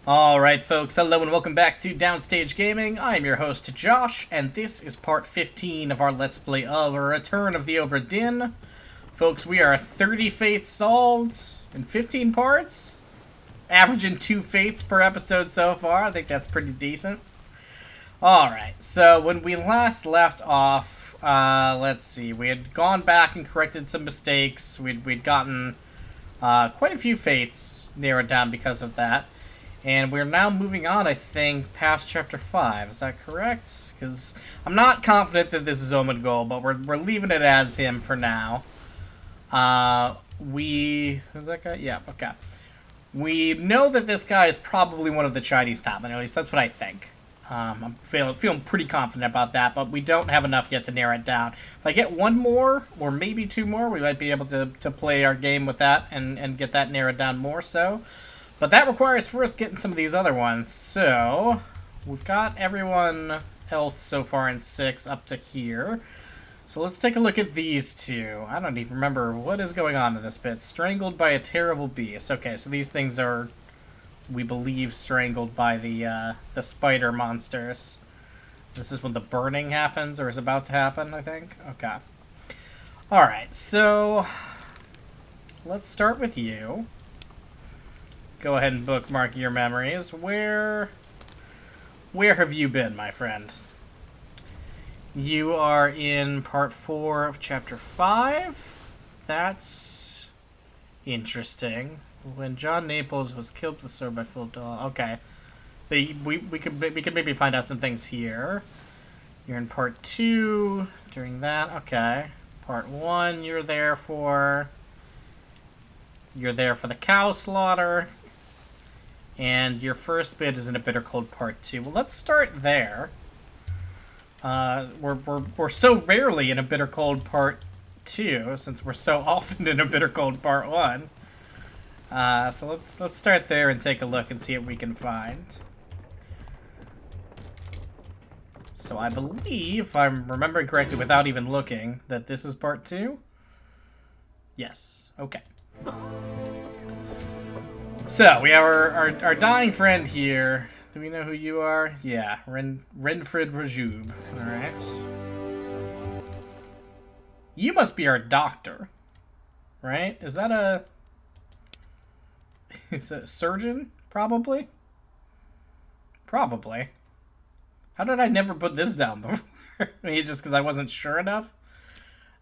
Alright folks, hello and welcome back to Downstage Gaming. I'm your host Josh, and this is part 15 of our Let's Play of Return of the Obra Dinn. Folks, we are 30 fates solved in 15 parts. Averaging 2 fates per episode so far. I think that's pretty decent. Alright, so when we last left off, let's see, we had gone back and corrected some mistakes. We'd gotten quite a few fates narrowed down because of that. And we're now moving on, I think, past Chapter 5. Is that correct? Because I'm not confident that this is Omid, but we're leaving it as him for now. Who's that guy? Yeah, okay. We know that this guy is probably one of the Chinese topmen, at least that's what I think. I'm feeling pretty confident about that, but we don't have enough yet to narrow it down. If I get one more, or maybe two more, we might be able to play our game with that and get that narrowed down more so. But that requires first getting some of these other ones. So, we've got everyone else so far in 6 up to here. So let's take a look at these two. I don't even remember what is going on in this bit. Strangled by a terrible beast. Okay, so these things are, we believe, strangled by the spider monsters. This is when the burning happens, or is about to happen, I think. Okay. Alright, so let's start with you. Go ahead and bookmark your memories. Where have you been, my friend? You are in part 4 of chapter 5. That's interesting. When John Naples was killed with the sword by Philip Dahl. Okay. We could maybe find out some things here. You're in part 2 during that. Okay. Part 1 you're there for the cow slaughter. And your first bit is in a Bitter Cold Part 2. Well, let's start there. We're so rarely in a Bitter Cold Part 2, since we're so often in a Bitter Cold Part 1. So let's start there and take a look and see what we can find. So I believe, if I'm remembering correctly without even looking, that this is Part 2? Yes. Okay. So, we have our dying friend here. Do we know who you are? Yeah, Renfred Rajub. Alright. You must be our doctor. Right? Is that a... Is it a surgeon? Probably? Probably. How did I never put this down before? Maybe just because I wasn't sure enough?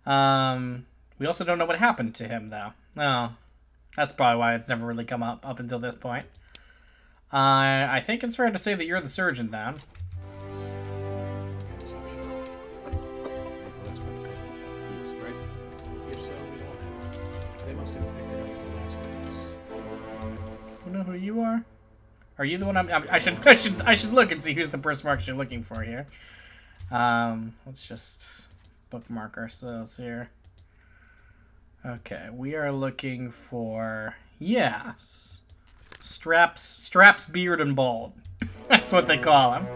We also don't know what happened to him, though. Oh. That's probably why it's never really come up until this point. I think it's fair to say that you're the surgeon, then. You know who you are? Are you the one I should look and see who's the birthmarks you're looking for here. Let's just bookmark ourselves here. Okay, we are looking for, yes, Straps, Beard, and Bald. That's what they call him.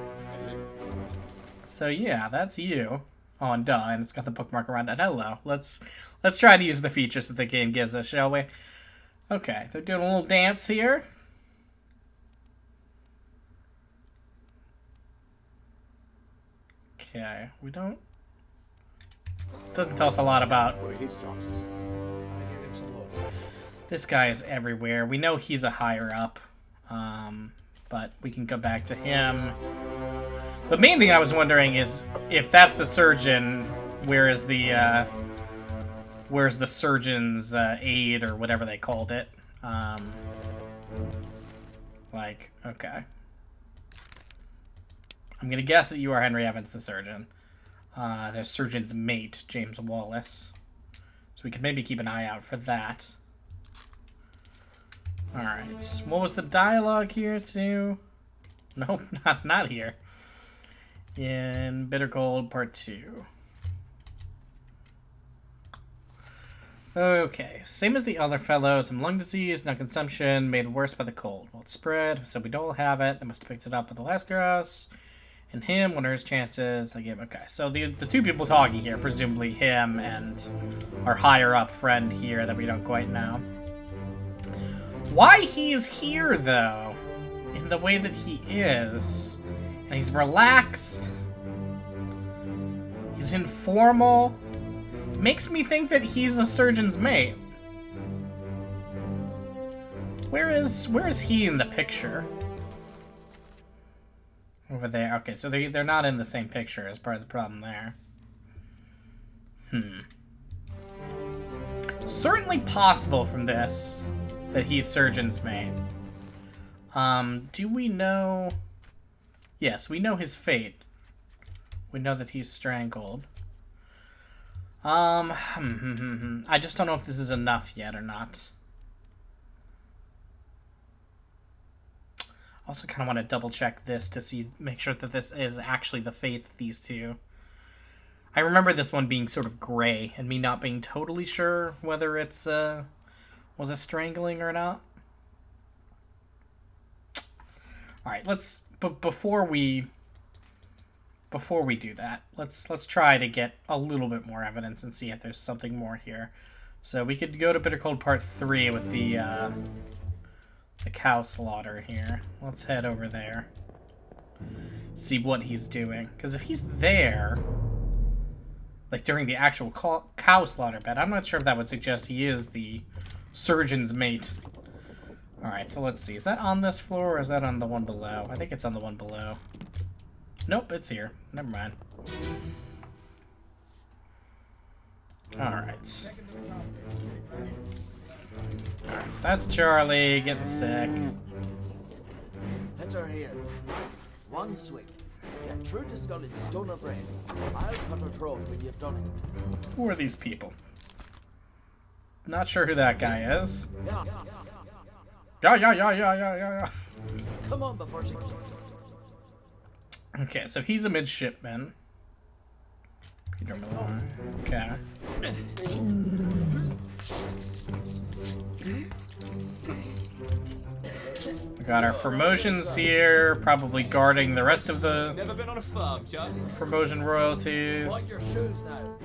So yeah, that's you. Oh, and duh, and it's got the bookmark around it. Hello. Let's try to use the features that the game gives us, shall we? Okay, they're doing a little dance here. Okay, we don't... Doesn't tell us a lot about... This guy is everywhere. We know he's a higher up, but we can go back to him. The main thing I was wondering is if that's the surgeon, where's the surgeon's aid or whatever they called it? Like, okay. I'm gonna guess that you are Henry Evans, the surgeon. The surgeon's mate, James Wallace. So we can maybe keep an eye out for that. Alright, what was the dialogue here, too? Nope, not here. In Bitter Cold Part 2. Okay, same as the other fellow. Some lung disease, no consumption, made worse by the cold. Well, it spread, so we don't have it. They must have picked it up with the last grouse. And him, what are his chances? I gave, okay, so the two people talking here, presumably him and our higher up friend here that we don't quite know. Why he's here, though, in the way that he is. And he's relaxed. He's informal. Makes me think that he's the surgeon's mate. Where is he in the picture? Over there. Okay, so they're not in the same picture as part of the problem there. Certainly possible from this that he's surgeon's mate. Do we know? Yes, we know his fate. We know that he's strangled. I just don't know if this is enough yet or not. Also kind of want to double check this to make sure that this is actually the fate of these two. I remember this one being sort of gray and me not being totally sure whether it's was it strangling or not. All right, but before we do that, let's try to get a little bit more evidence and see if there's something more here. So we could go to Bitter Cold Part 3 with the cow slaughter here. Let's head over there. See what he's doing. Because if he's there, like during the actual cow slaughter bed, I'm not sure if that would suggest he is the surgeon's mate. Alright, so let's see. Is that on this floor or is that on the one below? I think it's on the one below. Nope, it's here. Never mind. Alright. Alright, so that's Charlie getting sick. Enter here. One swing. Get true to Scully's stoner brain. I'll cut her throat when you've done it. Who are these people? Not sure who that guy is. Yeah. Come on before she... Okay, so he's a midshipman. Okay. We got our Formosions here, probably guarding the rest of the Never been on a farm, John. Formosan royalties. Wipe your shoes now.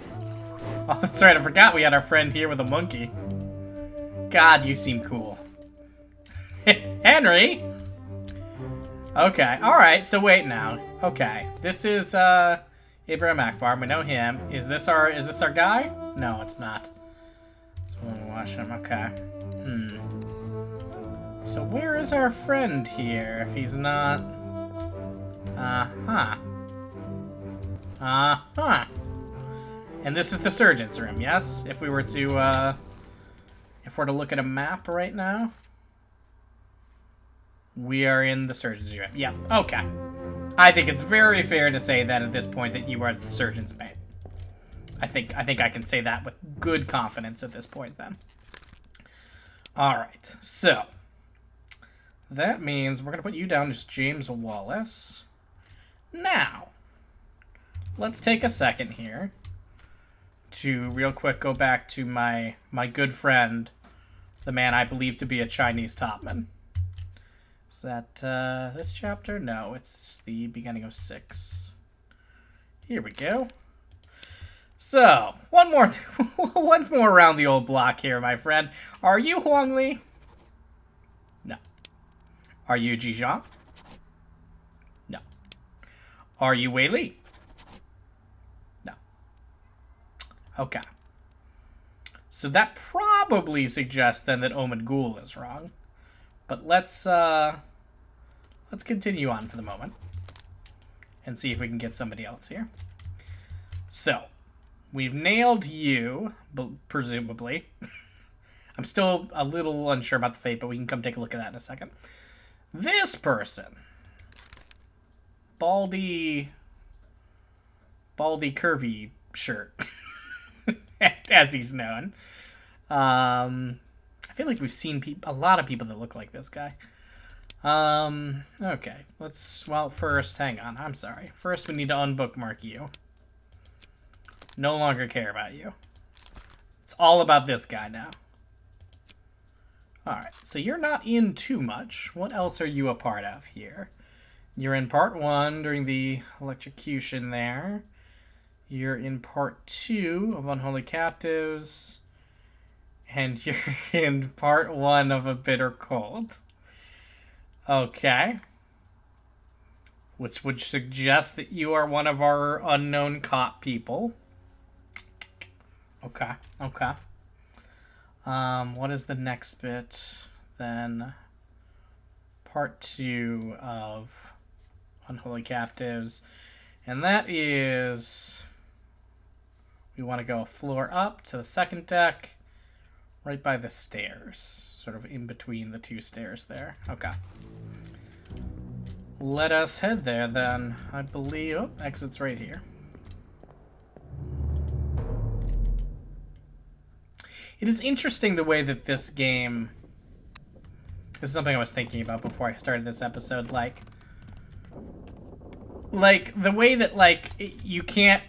Oh, that's right, I forgot we had our friend here with a monkey. God, you seem cool. Henry! Okay, alright, so wait now. Okay, this is, Abraham Akbar, we know him. Is this our guy? No, it's not. So we'll watch him, okay. So where is our friend here, if he's not... And this is the surgeon's room, yes? If we're to look at a map right now. We are in the surgeon's room. Yep, okay. I think it's very fair to say that at this point that you are the surgeon's mate. I think I can say that with good confidence at this point then. Alright, so that means we're gonna put you down as James Wallace. Now, let's take a second here to real quick go back to my good friend, the man I believe to be a Chinese topman. Is that this chapter? No, it's the beginning of 6. Here we go. So, once more around the old block here, my friend. Are you Huang Li? No. Are you Jijiang? No. Are you Wei Li? No. Okay. So that probably suggests then that Omen Ghoul is wrong. But let's continue on for the moment and see if we can get somebody else here. So, we've nailed you, presumably. I'm still a little unsure about the fate, but we can come take a look at that in a second. This person, baldy curvy shirt, as he's known. I feel like we've seen a lot of people that look like this guy. Okay. First, hang on. I'm sorry. First, we need to unbookmark you. No longer care about you. It's all about this guy now. Alright, so you're not in too much. What else are you a part of here? You're in part 1 during the electrocution there. You're in part 2 of Unholy Captives. And you're in part 1 of A Bitter Cold. Okay. Which would suggest that you are one of our unknown cop people. Okay, okay. What is the next bit? Then part 2 of Unholy Captives. And that is... we want to go a floor up to the second deck, right by the stairs. Sort of in between the 2 stairs there. Okay. Let us head there then. I believe... oh, exit's right here. It is interesting the way that this game... this is something I was thinking about before I started this episode. Like the way that, like, you can't...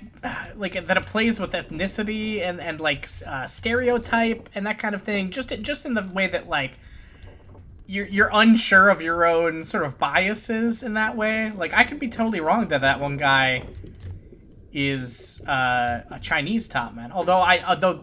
like, that it plays with ethnicity and like, stereotype and that kind of thing. Just in the way that, like... You're unsure of your own sort of biases in that way. Like, I could be totally wrong that one guy is a Chinese topman. Although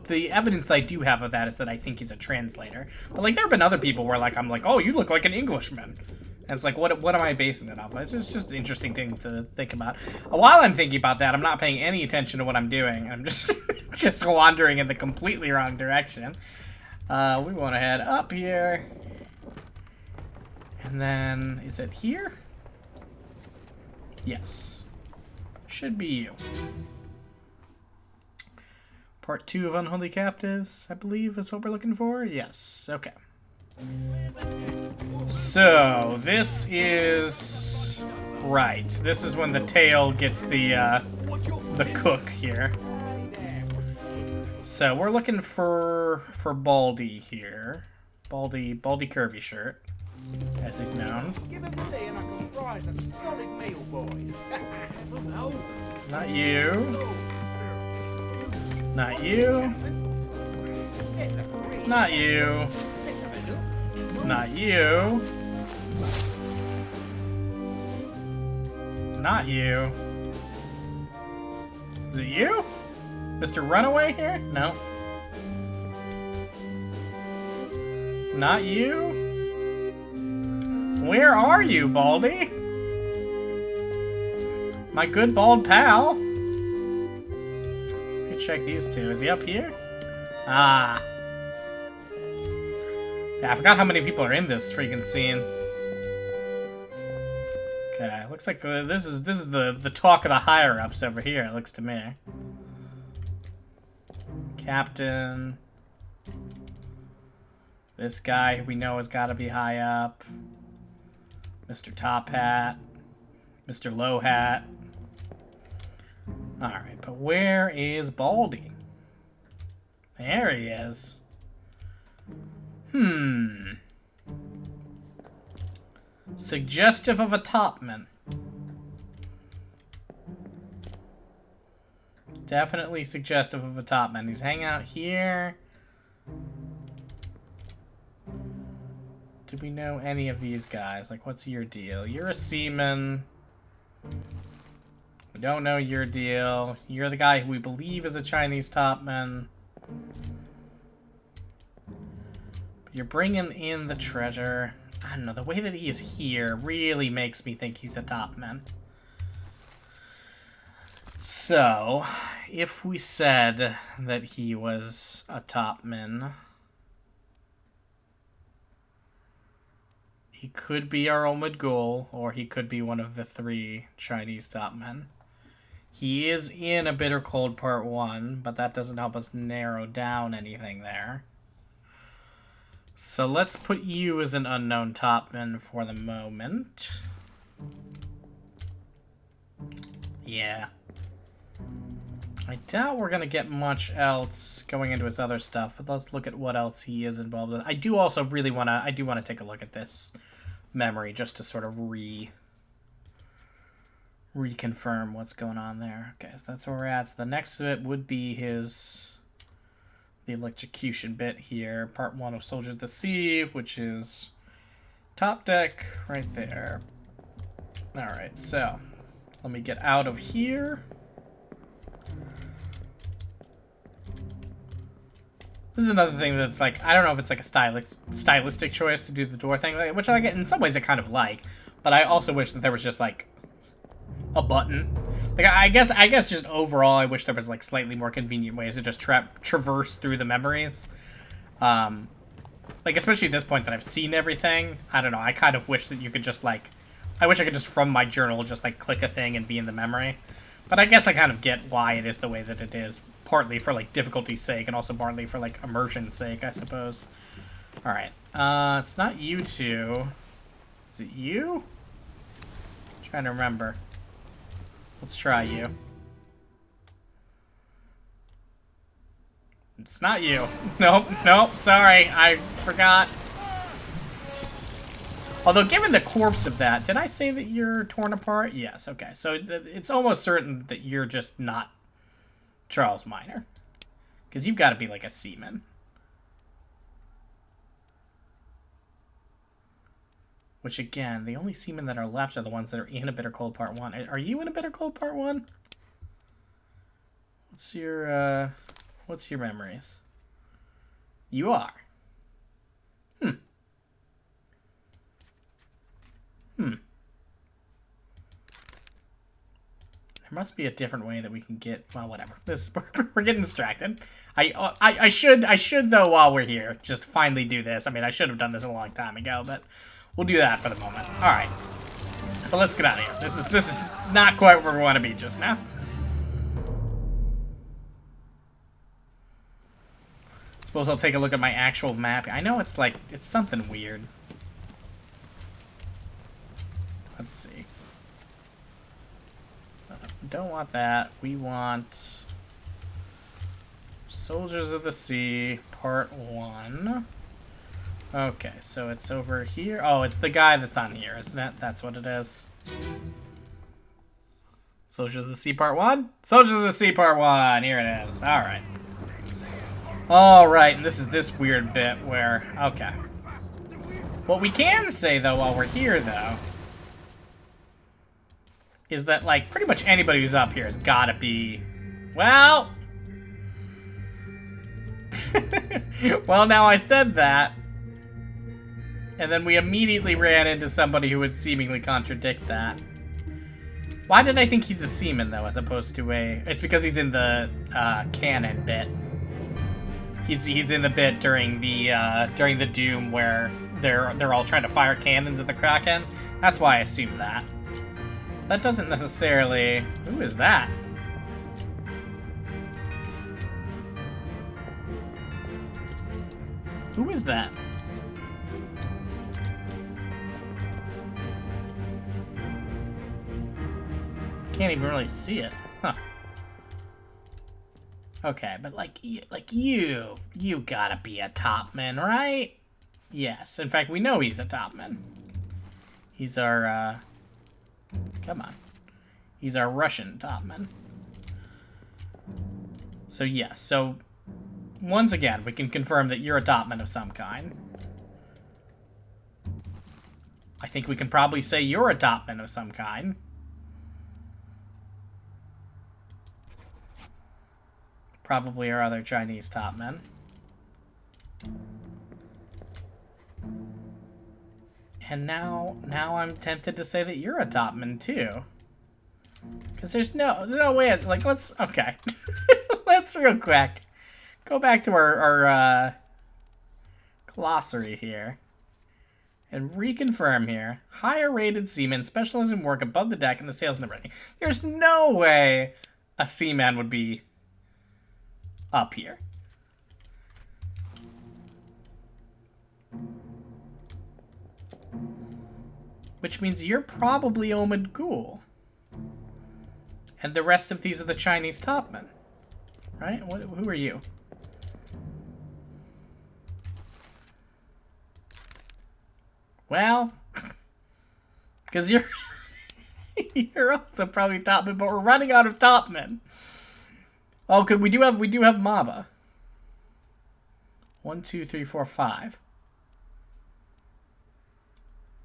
the evidence I do have of that is that I think he's a translator. But, like, there have been other people where, like, I'm like, oh, you look like an Englishman. And it's like, what am I basing it off of? It's just an interesting thing to think about. While I'm thinking about that, I'm not paying any attention to what I'm doing. I'm just just wandering in the completely wrong direction. We want to head up here. And then, is it here? Yes. Should be you. Part 2 of Unholy Captives, I believe, is what we're looking for? Yes. Okay. So, this is... right. This is when the tail gets the cook here. So, we're looking for Baldy here. Baldy Curvy Shirt, as he's known. Give him tea and I can rise a solid meal, boys. Not you. Not you. Not you. Not you. Not you. Is it you? Mr. Runaway here? No. Not you? Where are you, Baldy? My good bald pal. Let me check these two. Is he up here? Ah. Yeah, I forgot how many people are in this freaking scene. Okay, looks like this is the talk of the higher-ups over here, it looks to me. Captain. This guy who we know has got to be high up. Mr. Top Hat. Mr. Low Hat. Alright, but where is Baldy? There he is. Suggestive of a topman. Definitely suggestive of a topman. He's hanging out here. Do we know any of these guys? Like, what's your deal? You're a seaman. We don't know your deal. You're the guy who we believe is a Chinese topman. But you're bringing in the treasure. I don't know, the way that he is here really makes me think he's a topman. So, if we said that he was a topman, he could be our Omid Ghoul, or he could be one of the 3 Chinese topmen. He is in a Bitter Cold Part 1, but that doesn't help us narrow down anything there. So let's put you as an unknown topman for the moment. Yeah. I doubt we're going to get much else going into his other stuff, but let's look at what else he is involved with. I do also really want to, take a look at this memory just to sort of reconfirm what's going on there. Okay, so that's where we're at. So the next bit would be the electrocution bit here. Part 1 of Soldiers of the Sea, which is top deck right there. Alright, so let me get out of here. This is another thing that's like, I don't know if it's like a stylistic choice to do the door thing, like, which I get in some ways I kind of like, but I also wish that there was just like a button. Like I guess just overall I wish there was like slightly more convenient ways to just traverse through the memories. Like especially at this point that I've seen everything, I don't know, I kind of wish that you could just like, I wish I could just from my journal just like click a thing and be in the memory. But I guess I kind of get why it is the way that it is. Partly for, like, difficulty's sake, and also partly for, like, immersion's sake, I suppose. Alright. It's not you two. Is it you? I'm trying to remember. Let's try you. It's not you. Nope, nope, sorry. I forgot. Although, given the corpse of that, did I say that you're torn apart? Yes, okay. So, it's almost certain that you're just not Charles Minor. Because you've got to be like a seaman. Which, again, the only seamen that are left are the ones that are in a Bitter Cold Part 1. Are you in a Bitter Cold Part 1? What's your memories? You are. There must be a different way that we can get, well, whatever. We're getting distracted. I should though, while we're here, just finally do this. I mean, I should have done this a long time ago, but we'll do that for the moment. All right. But let's get out of here. This is not quite where we want to be just now. Suppose I'll take a look at my actual map. I know it's like, it's something weird. Let's see. Don't want that. We want Soldiers of the Sea, Part 1. Okay, so it's over here. Oh, it's the guy that's on here, isn't it? That's what it is. Soldiers of the Sea, Part 1? Soldiers of the Sea, Part 1. Here it is. Alright. Alright, and this is this weird bit where... Okay. What we can say, though, while we're here, though, is that, like, pretty much anybody who's up here has gotta be... Well... Well, now I said that. And then we immediately ran into somebody who would seemingly contradict that. Why did I think he's a seaman, though, as opposed to a... It's because he's in the cannon bit. He's in the bit during the Doom where they're all trying to fire cannons at the Kraken. That's why I assumed that. That doesn't necessarily... Who is that? Who is that? Can't even really see it. Huh. Okay, but like you gotta be a topman, right? Yes. In fact, we know he's a topman. He's our, come on. He's our Russian topman. So, yes. So, once again, we can confirm that you're a topman of some kind. I think we can probably say you're a topman of some kind. Probably our other Chinese topmen. And now I'm tempted to say that you're a topman too. Because there's no way, like, okay. Let's real quick go back to our glossary here. And reconfirm here. Higher rated seamen specialize in work above the deck and the sails and the rigging. There's no way a seaman would be up here. Which means you're probably Omid Ghoul. And the rest of these are the Chinese topmen. Right? Who are you? Well, because you're you're also probably topman, but we're running out of topmen. Oh, we do have Maba. 1, 2, 3, 4, 5.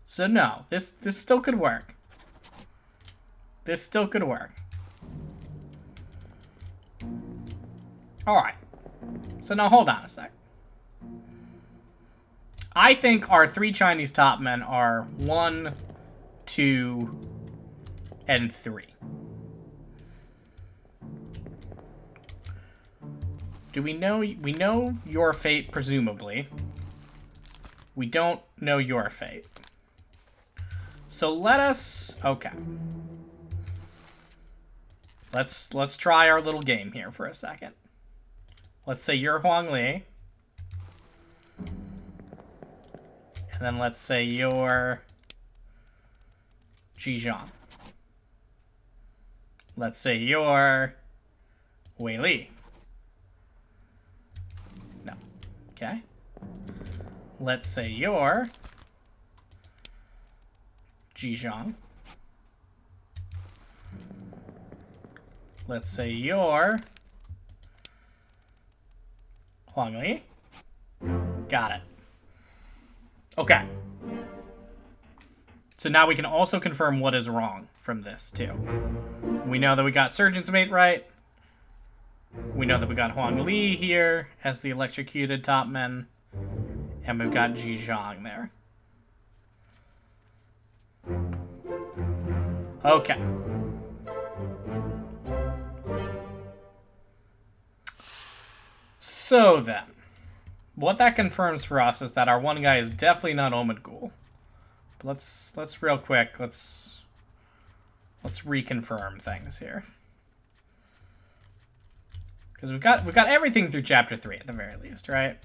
So no, this still could work. This still could work. All right. So now hold on a sec. I think our 3 Chinese top men are 1, 2, and 3. Do we know your fate, presumably. We don't know your fate. So let us... Okay. Let's try our little game here for a second. Let's say you're Huang Li. And then let's say you're Zhejiang. Let's say you're Wei Li. No. Okay. Let's say you're Zhejiang. Let's say you're Huang Li. Got it. Okay. So now we can also confirm what is wrong from this, too. We know that we got Surgeon's Mate right. We know that we got Huang Li here as the electrocuted top men. And we've got Zhejiang there. Okay. So then, what that confirms for us is that our one guy is definitely not Omid Ghoul. But let's real quick, let's reconfirm things here. Because we've got everything through chapter 3 at the very least, right?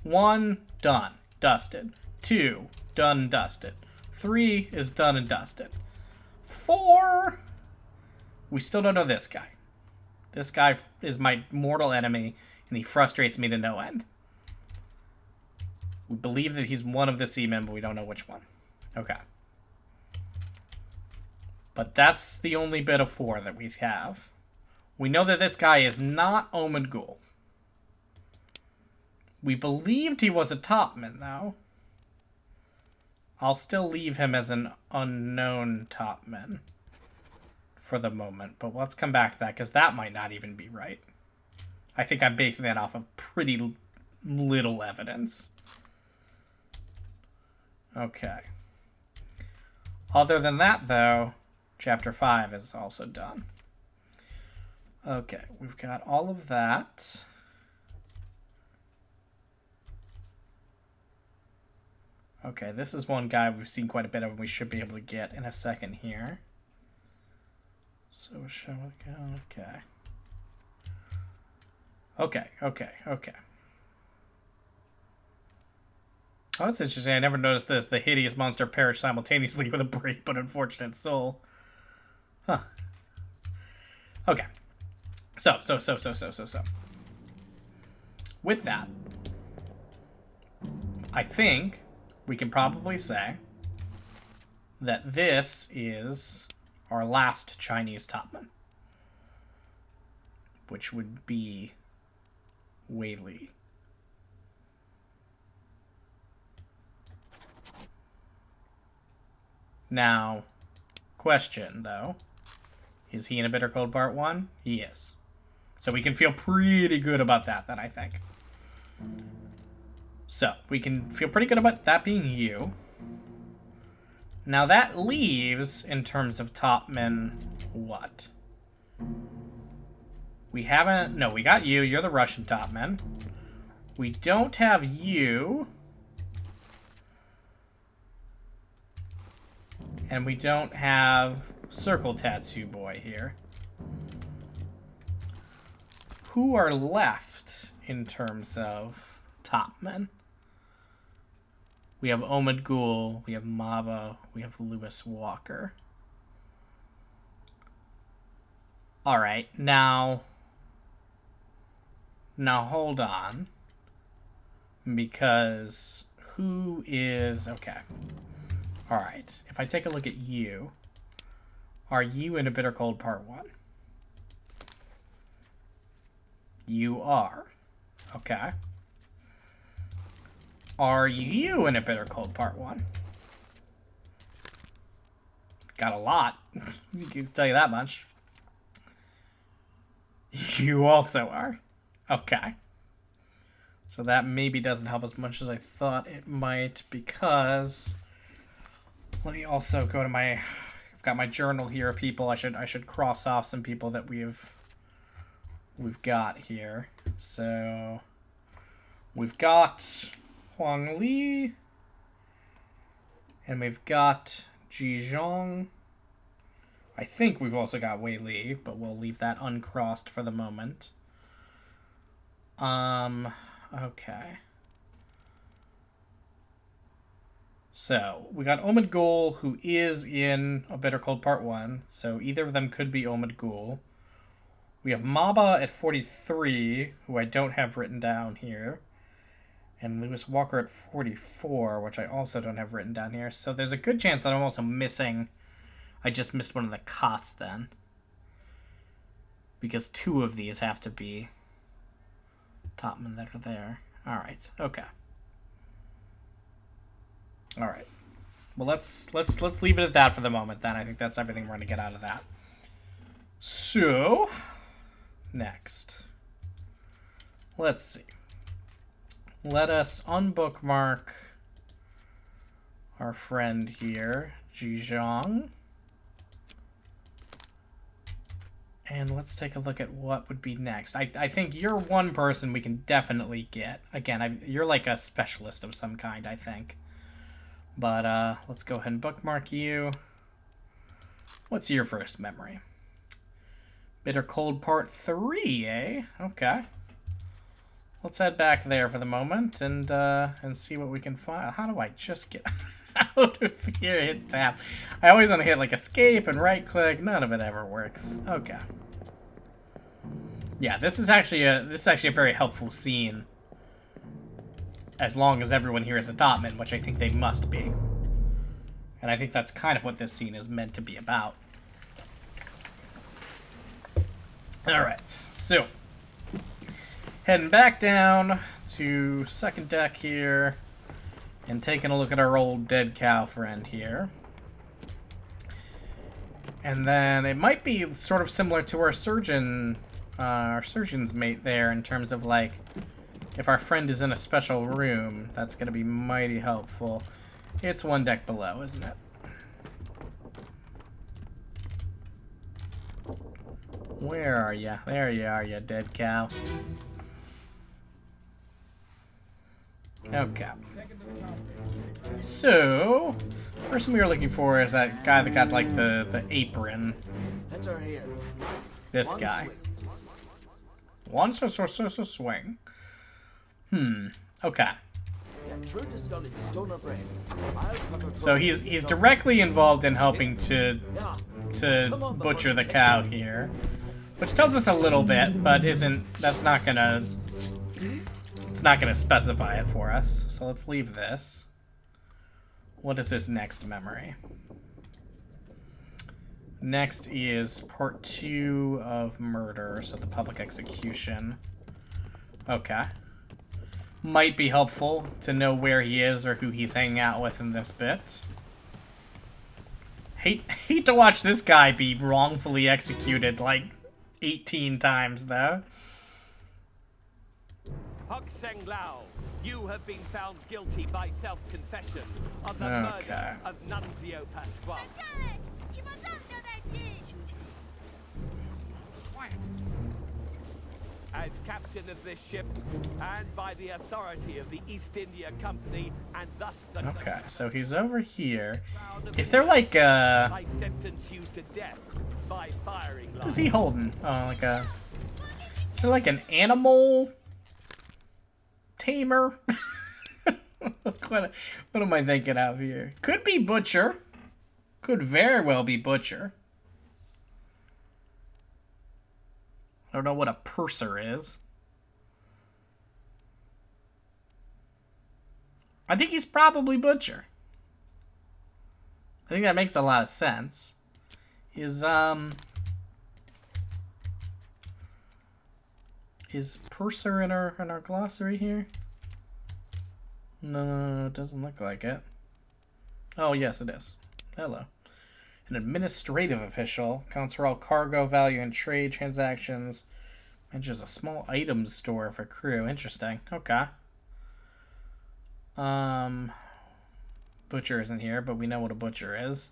1, done, dusted. 2, done and dusted. 3 is done and dusted. 4, we still don't know this guy. This guy is my mortal enemy, and he frustrates me to no end. We believe that he's one of the seamen, but we don't know which one. Okay. But that's the only bit of 4 that we have. We know that this guy is not Omid Ghoul. We believed he was a topman, though. I'll still leave him as an unknown topman for the moment, but let's come back to that, because that might not even be right. I think I'm basing that off of pretty little evidence. Okay. Other than that, though, chapter 5 is also done. Okay, we've got all of that. Okay, this is one guy we've seen quite a bit of, and we should be able to get in a second here. So, shall we go? Okay. Okay. Oh, that's interesting. I never noticed this. The hideous monster perished simultaneously with a brave but unfortunate soul. Huh. Okay. So. With that, I think we can probably say that this is our last Chinese topman, which would be Wei Li. Now, question, though. Is he in A Bitter Cold Part 1? He is. So we can feel pretty good about that, then, I think. So, we can feel pretty good about that being you. Now, that leaves, in terms of topmen, what? We haven't... No, we got you. You're the Russian topman. We don't have you. And we don't have Circle Tattoo Boy here. Who are left in terms of topmen? We have Omid Ghoul, we have Maba, we have Lewis Walker. Alright, now hold on. Because who is... Okay. Alright, if I take a look at you, are you in A Bitter Cold Part 1? You are. Okay. Are you in A Bitter Cold Part 1? Got a lot. I can tell you that much. You also are. Okay. So that maybe doesn't help as much as I thought it might, because let me also go to my, I've got my journal here of people. I should cross off some people that we've got here. So we've got Huang Li, and we've got Ji Zhong. I think we've also got Wei Li, but we'll leave that uncrossed for the moment. Okay. So, we got Omid Gul, who is in A Bitter Cold Part 1, so either of them could be Omid Gul. We have Maba at 43, who I don't have written down here. And Lewis Walker at 44, which I also don't have written down here. So there's a good chance that I'm also missing... I just missed one of the cots then. Because 2 of these have to be topmen that are there. Alright, okay. Alright. Well, let's leave it at that for the moment then. I think that's everything we're going to get out of that. So, next. Let's see. Let us unbookmark our friend here, Ji Zhong. And let's take a look at what would be next. I think you're one person we can definitely get. Again, you're like a specialist of some kind, I think. But let's go ahead and bookmark you. What's your first memory? Bitter Cold Part 3, eh? Okay. Let's head back there for the moment and see what we can find. How do I just get out of here? Hit tab. I always want to hit like escape and right click. None of it ever works. Okay. Yeah, this is actually a very helpful scene. As long as everyone here is a topman, which I think they must be. And I think that's kind of what this scene is meant to be about. Alright, so heading back down to second deck here and taking a look at our old dead cow friend here. And then it might be sort of similar to our surgeon's mate there in terms of like if our friend is in a special room, that's going to be mighty helpful. It's one deck below, isn't it? Where are ya? There you are, you dead cow. Okay. So, person we were looking for is that guy that got like the apron. Enter here. This guy. One swing. Okay. So he's directly involved in helping to butcher the cow here, which tells us a little bit, but it's not gonna specify it for us. So let's leave this. What is this next memory? Next is part 2 of murder, so the public execution. Okay. Might be helpful to know where he is or who he's hanging out with in this bit. Hate to watch this guy be wrongfully executed like 18 times though. Hok Seng Lao, you have been found guilty by self-confession of the murder of Nunzio Pasquale. As captain of this ship, and by the authority of the East India Company, and thus the... Okay, so he's over here. Is there like a... I sentence you to death by firing line. What is he holding? Oh, like a... Is there like an animal... tamer? What am I thinking out here? Could be butcher. Could very well be butcher. I don't know what a purser is. I think he's probably butcher. I think that makes a lot of sense. Is purser in our glossary here? No, it doesn't look like it. Oh, yes, it is. Hello. An administrative official, accounts for all cargo, value, and trade transactions. Manages a small items store for crew. Interesting. Okay. Butcher isn't here, but we know what a butcher is.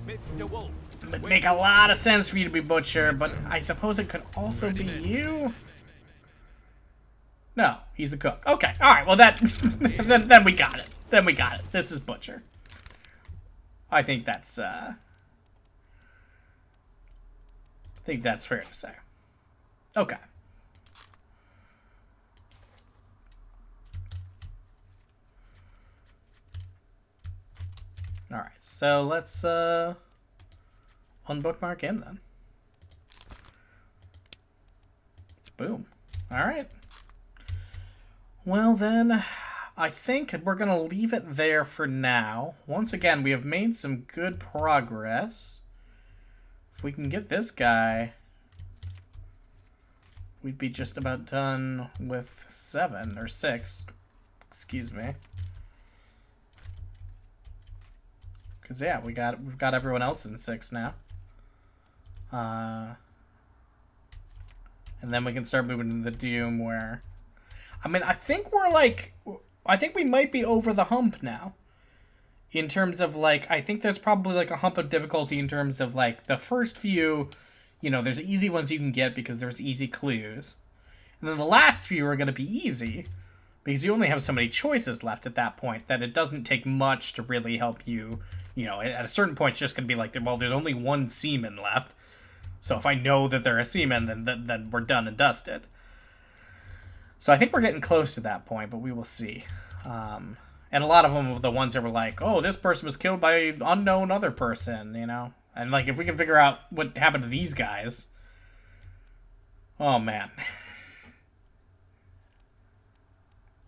Mr. Wolf. It would make a lot of sense for you to be butcher, but I suppose it could also be you. No, he's the cook. Okay, all right. Well, that then we got it. Then we got it. This is butcher. I think that's fair to say. Okay. All right. So let's unbookmark him then. Boom. All right. Well then, I think we're going to leave it there for now. Once again, we have made some good progress. If we can get this guy, we'd be just about done with 7 or 6. Excuse me. Because, yeah, we've got everyone else in 6 now. And then we can start moving to the Doom where... I mean, I think we might be over the hump now. In terms of, like, I think there's probably, like, a hump of difficulty in terms of, like, the first few, you know, there's easy ones you can get because there's easy clues. And then the last few are going to be easy because you only have so many choices left at that point that it doesn't take much to really help you. You know, at a certain point, it's just going to be like, well, there's only one seaman left. So if I know that they're a seaman, then we're done and dusted. So I think we're getting close to that point, but we will see. And a lot of them are the ones that were like, oh, this person was killed by an unknown other person, you know? And, like, if we can figure out what happened to these guys... Oh, man.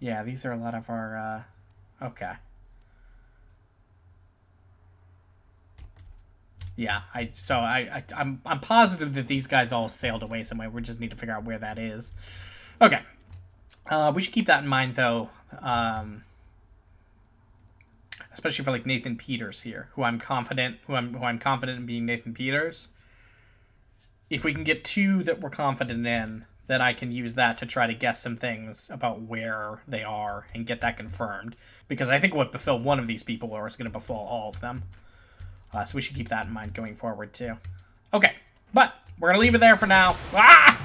Yeah, these are a lot of our... Okay. Yeah, I'm positive that these guys all sailed away somewhere. We just need to figure out where that is. Okay. We should keep that in mind, though, especially for like Nathan Peters here, who I'm confident in being Nathan Peters. If we can get 2 that we're confident in, then I can use that to try to guess some things about where they are and get that confirmed. Because I think what befell one of these people is going to befall all of them. So we should keep that in mind going forward too. Okay, but we're gonna leave it there for now. Ah!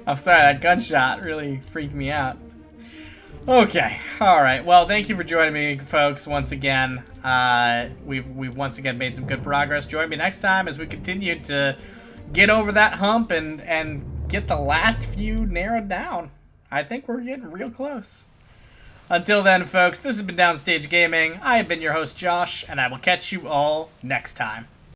I'm sorry, that gunshot really freaked me out. Okay, all right. Well, thank you for joining me, folks. Once again, we've once again made some good progress. Join me next time as we continue to get over that hump and get the last few narrowed down. I think we're getting real close. Until then, folks, this has been Downstage Gaming. I have been your host, Josh, and I will catch you all next time.